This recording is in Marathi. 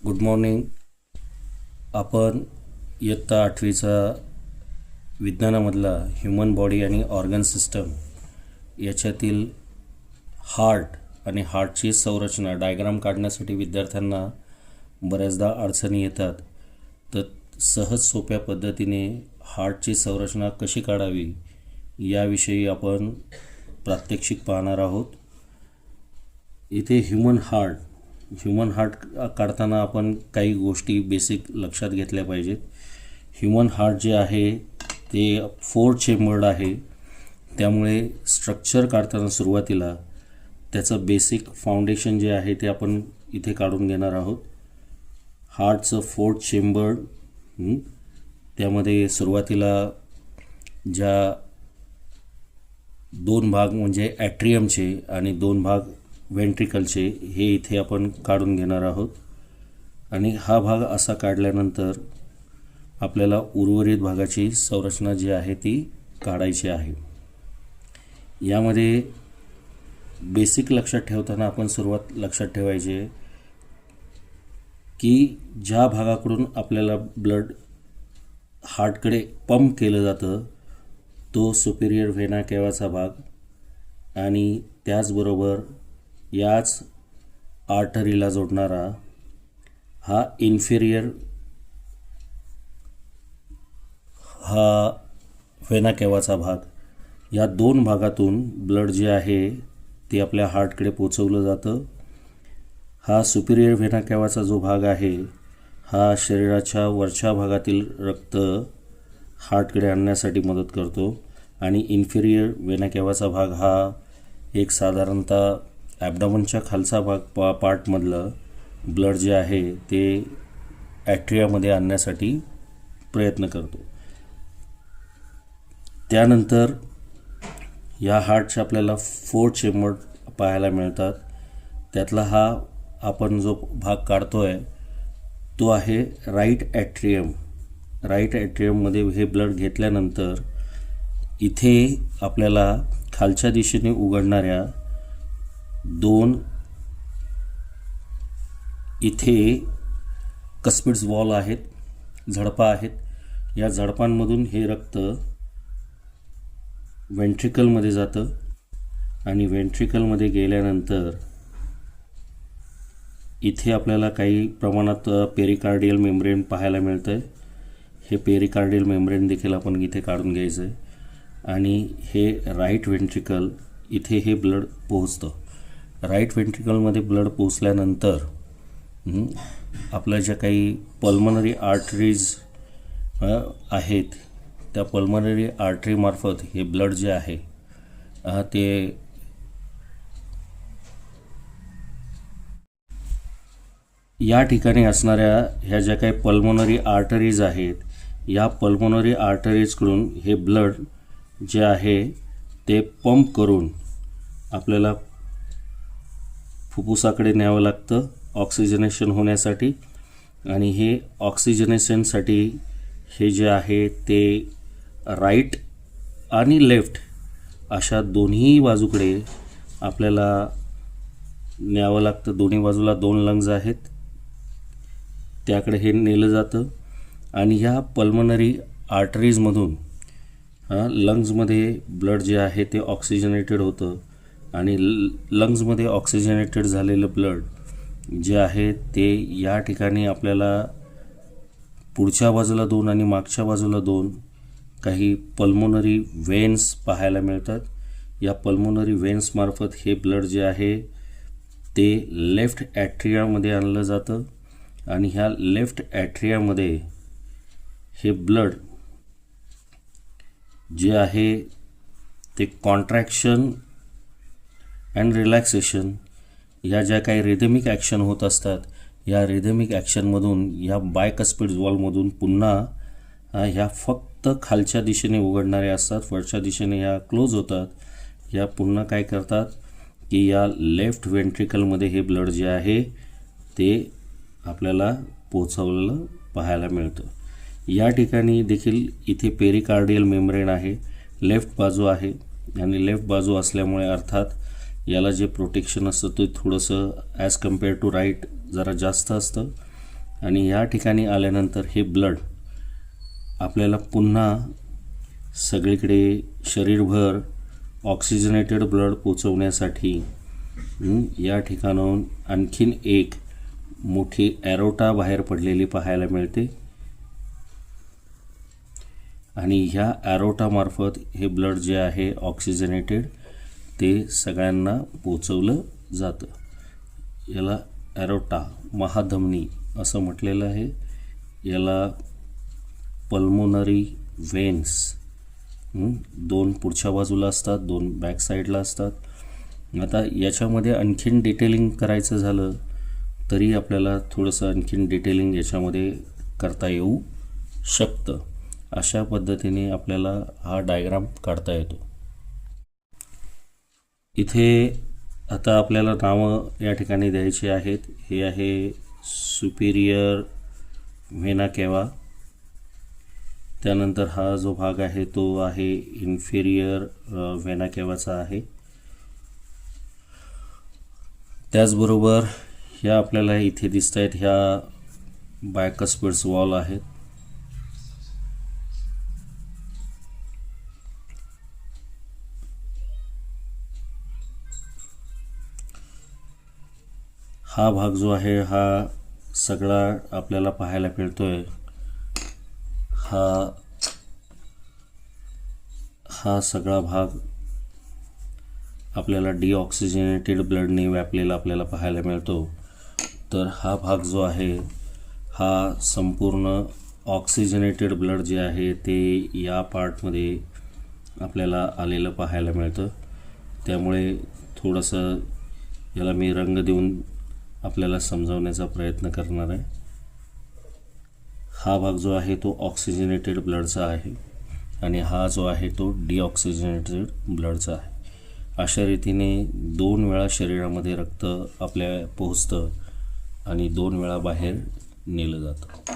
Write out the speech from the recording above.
Good morning. आपण इयत्ता 8वीचा विज्ञानामधला ह्युमन बॉडी आणि ऑर्गन सिस्टम याच्यातील हार्ट आणि हार्टची संरचना डायग्राम काढण्यासाठी विद्यार्थ्यांना बऱ्याचदा अडचणी येतात. तर सहज सोप्या पद्धतीने हार्टची संरचना कशी काढावी याविषयी आपण प्रात्यक्षिक पाहणार आहोत. इथे ह्युमन हार्ट काढताना आपण काही गोष्टी बेसिक लक्षात घेतल्या पाहिजेत. ह्युमन हार्ट जे आहे ते 4 चेंबर्ड आहे, त्यामुळे स्ट्रक्चर काढताना सुरुवातीला त्याचं बेसिक फाउंडेशन जे आहे ते आपण इथे काढून घेणार आहोत. हार्टचं 4 चेंबर्ड, त्यामध्ये सुरुवातीला ज्या 2 भाग म्हणजे ॲट्रियमचे आणि 2 भाग वेंट्रिकलचे हे इथे आपण काढून घेणार आहोत. आणि हा भाग असा काढल्यानंतर आपल्याला उर्वरित भागाची संरचना जी आहे ती काढायची आहे. यामध्ये बेसिक लक्षात ठेवताना आपण सुरुवात लक्षात ठेवायची की ज्या भागाकडून आपल्याला ब्लड हार्टकडे पंप केलं जातं तो सुपिरियर व्हेना केवाचा भाग आणि त्याचबरोबर याच आर्टरीला जोडणारा हा इन्फिरियर हा व्हेना केवाचा भाग. या 2 भागातून ब्लड जे आहे ते आपल्या हार्टकडे पोचवलं जातं. हा सुपिरियर व्हेना केवाचा जो भाग आहे हा शरीराच्या वरच्या भागातील रक्त हार्टकडे आणण्यासाठी मदत करतो आणि इन्फिरियर व्हेना केवाचा भाग हा एक साधारणतः ॲबडॉमनच्या खालचा भाग पार्टमधलं ब्लड जे आहे ते ॲट्रियामध्ये आणण्यासाठी प्रयत्न करतो. त्यानंतर या हार्टचे आपल्याला 4 चेंबर पाहायला मिळतात. त्यातला हा आपण जो भाग काढतो आहे तो आहे राईट ॲट्रियम. राईट ॲट्रियममध्ये हे ब्लड घेतल्यानंतर इथे आपल्याला खालच्या दिशेने उघडणाऱ्या 2 इथे कस्पिड्स वॉल आहेत, झडपा आहेत. या झडपांमधून हे रक्त वेंट्रिकलमध्ये जातं आणि वेंट्रिकलमध्ये गेल्यानंतर इथे आपल्याला काही प्रमाणात पेरिकार्डियल मेम्ब्रेन पाहायला मिळतं आहे. हे पेरिकार्डियल मेम्ब्रेन देखील आपण इथे काढून घ्यायचं आहे. आणि हे राईट वेंट्रिकल इथे हे ब्लड पोहोचतं. राईट वेंट्रिकलमध्ये ब्लड पोचल्यानंतर आपल्या ज्या काही पल्मनरी आर्टरीज आहेत त्या पल्मनरी आर्टरीमार्फत हे ब्लड जे आहे ते या ठिकाणी असणाऱ्या ह्या ज्या काही पल्मोनरी आर्टरीज आहेत या पल्मोनरी आर्टरीजकडून हे ब्लड जे आहे ते पंप करून आपल्याला फुफ्फुसाकडे न्यावं लागतं ऑक्सिजनेशन होण्यासाठी. आणि हे ऑक्सिजनेशनसाठी हे जे आहे ते राईट आणि लेफ्ट अशा दोन्ही बाजूकडे आपल्याला न्यावं लागतं. दोन्ही बाजूला 2 लंग्ज आहेत त्याकडे हे नेलं जातं. आणि ह्या पल्मनरी आर्टरीजमधून लंग्जमध्ये ब्लड जे आहे ते ऑक्सिजनेटेड होतं आणि लंग्जमध्ये ऑक्सिजनेटेड झालेलं ब्लड जे आहे ते या ठिकाणी आपल्याला पुढच्या बाजूला 2 आणि मागच्या बाजूला 2 काही पल्मोनरी वेन्स पाहायला मिळतात. या पल्मोनरी वेन्समार्फत हे ब्लड जे आहे ते लेफ्ट ॲट्रियामध्ये आणलं जातं आणि ह्या लेफ्ट ॲट्रियामध्ये हे ब्लड जे आहे ते कॉन्ट्रॅक्शन अँड रिलॅक्सेशन ह्या ज्या काही रिदमिक ॲक्शन होत असतात या रिदमिक ॲक्शनमधून या बायकस्पिड वॉलमधून पुन्हा ह्या फक्त खालच्या दिशेने उघडणाऱ्या असतात, वरच्या दिशेने ह्या क्लोज होतात. या पुन्हा काय करतात की या लेफ्ट वेंट्रिकलमध्ये हे ब्लड जे आहे ते आपल्याला पोचवलेलं पाहायला मिळतं. या ठिकाणी देखील इथे पेरिकार्डियल मेम्ब्रेन आहे, लेफ्ट बाजू आहे आणि लेफ्ट बाजू असल्यामुळे अर्थात याला जे प्रोटेक्शन असतं ते थोडंसं ॲज कम्पेअर टू राईट जरा जास्त असतं. आणि या ठिकाणी आल्यानंतर हे ब्लड आपल्याला पुन्हा सगळीकडे शरीरभर ऑक्सिजनेटेड ब्लड पोचवण्यासाठी या ठिकाणाहून आणखीन एक मोठी ॲरोटा बाहेर पडलेली पाहायला मिळते आणि ह्या ॲरोटामार्फत हे ब्लड जे आहे ऑक्सिजनेटेड ते सगळ्यांना पोचवलं जातं. याला ॲरोटा महाधमनी असं म्हटलेलं आहे. याला पल्मोनरी वेन्स दोन पुढच्या बाजूला असतात, दोन बॅक साईडला असतात. आता याच्यामध्ये आणखीन डिटेलिंग करायचं झालं तरी आपल्याला थोडंसं आणखीन डिटेलिंग याच्यामध्ये करता येऊ शकतं. अशा पद्धतीने आपल्याला हा डायग्राम काढता येतो. इथे आता आपल्याला नावं या ठिकाणी द्यायची आहेत. हे आहे सुपिरियर व्हेना केवा. त्यानंतर हा जो भाग आहे तो आहे इन्फेरियर व्हेना केवाचा आहे. त्याचबरोबर ह्या आपल्याला इथे दिसत आहेत ह्या बायकस्पिड्स वॉल आहेत. हा भाग जो आहे हा सगळा आपल्याला पाहायला मिळतोय. हा सगळा भाग आपल्याला डिऑक्सिजनेटेड ब्लडने व्यापलेला आपल्याला पाहायला मिळतो. तर हा भाग जो आहे हा संपूर्ण ऑक्सिजनेटेड ब्लड जे आहे ते या पार्टमध्ये आपल्याला आलेलं पाहायला मिळतं. त्यामुळे थोडंसं याला मी रंग देऊन आपल्याला समजावण्याचा प्रयत्न करणार आहे. हा भाग जो आहे तो ऑक्सिजनेटेड ब्लडचा आहे आणि हा जो आहे तो डिऑक्सिजनेटेड ब्लडचा आहे. अशा रीतीने 2 वेळा शरीरामध्ये रक्त आपल्या पोहोचतं आणि 2 वेळा बाहेर नेलं जातं.